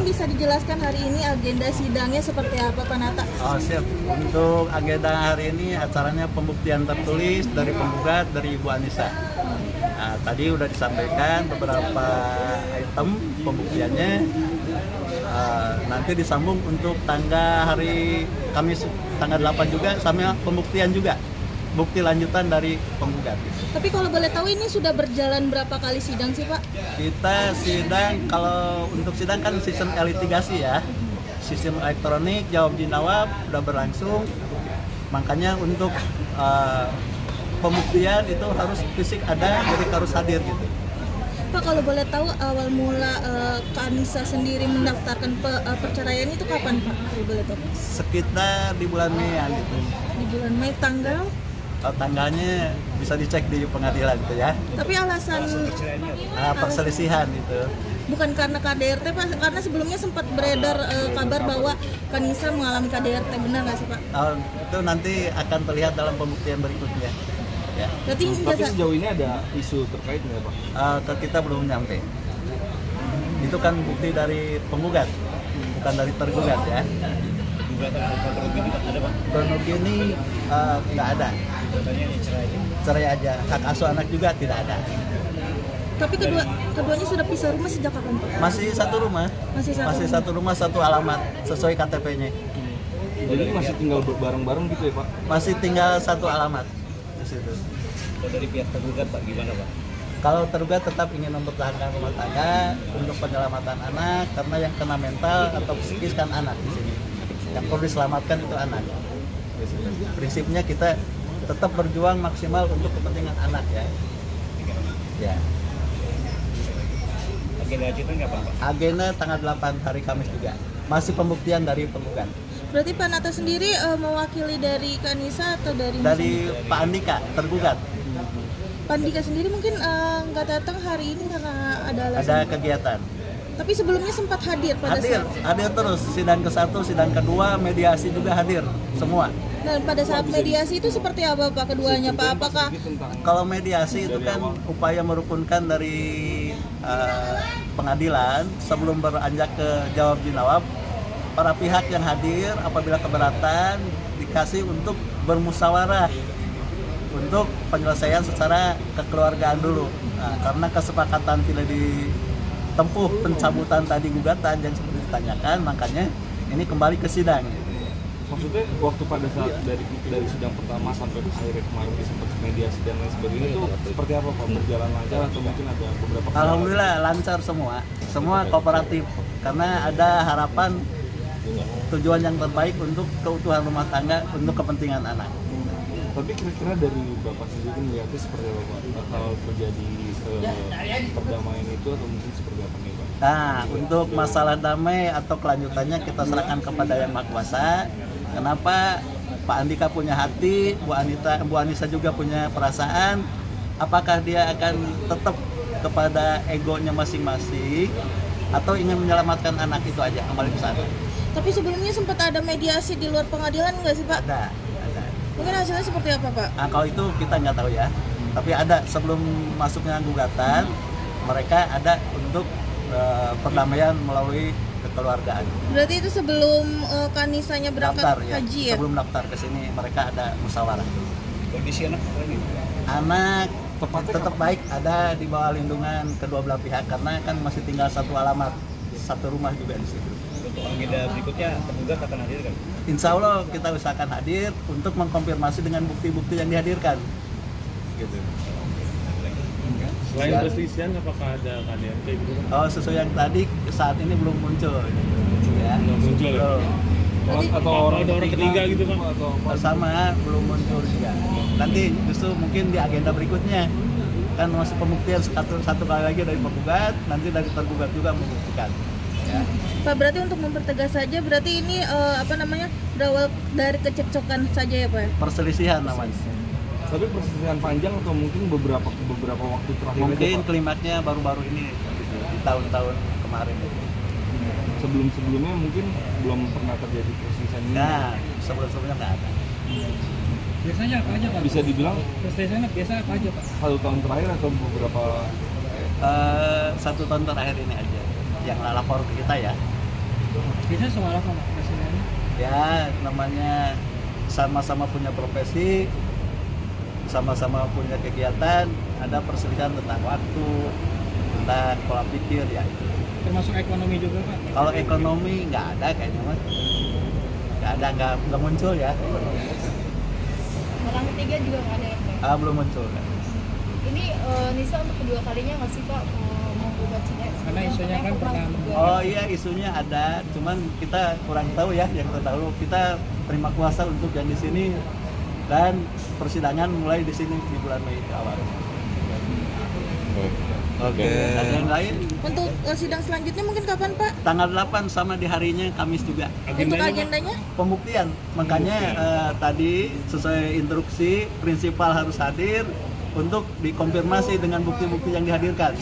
bisa dijelaskan hari ini agenda sidangnya seperti apa Pak Nata? Oh siap. Untuk agenda hari ini acaranya pembuktian tertulis dari penggugat dari Ibu Anissa. Nah, tadi udah disampaikan beberapa item pembuktiannya. Nanti disambung untuk hari Kamis tanggal 8 juga sama pembuktian juga. Bukti lanjutan dari penggugat. Tapi kalau boleh tahu ini sudah berjalan berapa kali sidang sih Pak? Kita sidang, kalau untuk sidang kan sistem litigasi ya. Sistem elektronik, jawab jawab udah berlangsung. Makanya untuk pembuktian itu harus fisik ada, jadi harus hadir gitu. Pak, kalau boleh tahu awal mula Kak Anissa sendiri mendaftarkan perceraian itu kapan Pak? Kalau boleh tahu. Sekitar di bulan Mei gitu. Di bulan Mei tanggal? Tanggalnya bisa dicek di pengadilan gitu ya. Tapi alasan perselisihan itu. Bukan karena KDRT Pak, karena sebelumnya sempat beredar kabar bahwa Kak Anissa mengalami KDRT, benar nggak sih Pak? Itu nanti akan terlihat dalam pembuktian berikutnya. Ya. Tapi sejauh ini ada isu terkait nggak Pak? Kita belum nyampe. Itu kan bukti dari penggugat, bukan dari tergugat ya. Kronologi ini tidak ada. Cerai aja. Hak asuh anak juga tidak ada. Tapi keduanya sudah pisah rumah sejak kapan Pak? Masih satu rumah. Masih satu rumah, satu alamat sesuai KTP-nya. Jadi masih tinggal bareng-bareng gitu ya Pak? Masih tinggal satu alamat di situ. Dari pihak tergugat Pak gimana Pak? Kalau tergugat tetap ingin mempertahankan rumah tangga untuk penyelamatan anak, karena yang kena mental atau psikis kan anak di sini. Yang perlu diselamatkan itu anak. Prinsipnya kita tetap berjuang maksimal untuk kepentingan anak ya. Ya. Agenda lanjutan kapan Pak? Agenda tanggal 8 hari Kamis juga. Masih pembuktian dari penggugat. Berarti Pak Nata sendiri mewakili dari Kak Anissa atau dari? Dari Pak Andika tergugat. Pak Andika sendiri mungkin nggak datang hari ini karena ada alasan. Ada kegiatan. Tapi sebelumnya sempat hadir pada saat. Hadir terus. Sidang ke-1, sidang kedua, mediasi juga hadir semua. Dan pada saat mediasi itu seperti apa Pak keduanya Pak? Apakah kalau mediasi itu kan upaya merukunkan dari pengadilan sebelum beranjak ke jawab jawab, para pihak yang hadir apabila keberatan dikasih untuk bermusyawarah untuk penyelesaian secara kekeluargaan dulu. Nah, karena kesepakatan tidak ditempuh pencabutan tadi gugatan yang seperti ditanyakan, makanya ini kembali ke sidang. Maksudnya waktu pada saat dari sidang pertama sampai akhirnya kemarin sempat mediasi dan lain sebagainya itu seperti apa Pak? Berjalan lancar atau mungkin ada beberapa? Alhamdulillah lancar semua kooperatif, karena ada harapan tujuan yang terbaik untuk keutuhan rumah tangga untuk kepentingan anak. Tapi kira-kira dari Bapak sendiri melihatnya seperti apa Pak? Bakal terjadi perdamaian itu atau mungkin seperti apa nih Pak? Nah, untuk masalah damai atau kelanjutannya kita serahkan kepada Yang Maha Kuasa. Kenapa Pak Andika punya hati, Bu Anissa juga punya perasaan. Apakah dia akan tetap kepada egonya masing-masing atau ingin menyelamatkan anak itu aja, kembali ke sana. Tapi sebelumnya sempat ada mediasi di luar pengadilan nggak sih Pak? Ada. Mungkin hasilnya seperti apa Pak? Nah, kalau itu kita nggak tahu ya. Tapi ada sebelum masuknya gugatan, mereka ada untuk perdamaian melalui kekeluargaan. Berarti itu sebelum Kak Anissanya berangkat daftar, haji ya? Sebelum daftar ke sini mereka ada musyawarah. Kondisi anak lagi? Anak tetap baik, ada di bawah lindungan kedua belah pihak karena kan masih tinggal satu alamat, satu rumah juga di situ. Untuk agenda berikutnya tergugat akan hadir kan? Insya Allah kita usahakan hadir untuk mengkonfirmasi dengan bukti-bukti yang dihadirkan. Gitu. Selain perselisihan, apakah ada KDRT gitu? Oh, sesuai yang tadi saat ini belum muncul. Ya. Belum muncul ya? Atau orang ketiga gitu Pak? Sama belum muncul juga. Nanti justru mungkin di agenda berikutnya kan masih pembuktian satu kali lagi dari penggugat, nanti dari tergugat juga membuktikan. Ya. Pak, berarti untuk mempertegas saja, berarti ini berawal dari kecekcokan saja ya Pak? Perselisihan namanya. Tapi perselisihan panjang atau mungkin beberapa waktu terakhir? Mungkin klimaknya baru-baru ini gitu, di tahun-tahun kemarin. Sebelum-sebelumnya mungkin belum pernah terjadi perselisihan ini. Nah, sebelum-sebelumnya nggak ada. Biasanya apa aja Pak? Bisa dibilang Perselisihannya biasa apa aja Pak? 1 tahun terakhir atau beberapa? 1 tahun terakhir ini aja yang lapor ke kita ya. Biasanya soal apa Pak presidennya? Ya namanya sama-sama punya profesi, sama-sama punya kegiatan, ada perselisihan tentang waktu, tentang pola pikir ya. Termasuk ekonomi juga Pak? Kalau ekonomi nggak ada kayaknya mas, nggak muncul ya. Orang ketiga juga nggak ada ya Pak? Belum muncul kan. Ini Nisa untuk kedua kalinya nggak sih Pak menggugat Cina? Karena isunya kan pernah Oh iya isunya ada, cuman kita kurang tahu ya. Yang terdahulu kita terima kuasa untuk yang di sini dan persidangan mulai di sini di bulan Mei awal. Oke. Ada yang lain? Untuk sidang selanjutnya mungkin kapan Pak? Tanggal 8 sama di harinya Kamis juga. Untuk agendanya? Pembuktian, makanya tadi sesuai instruksi prinsipal harus hadir untuk dikonfirmasi dengan bukti-bukti yang dihadirkan.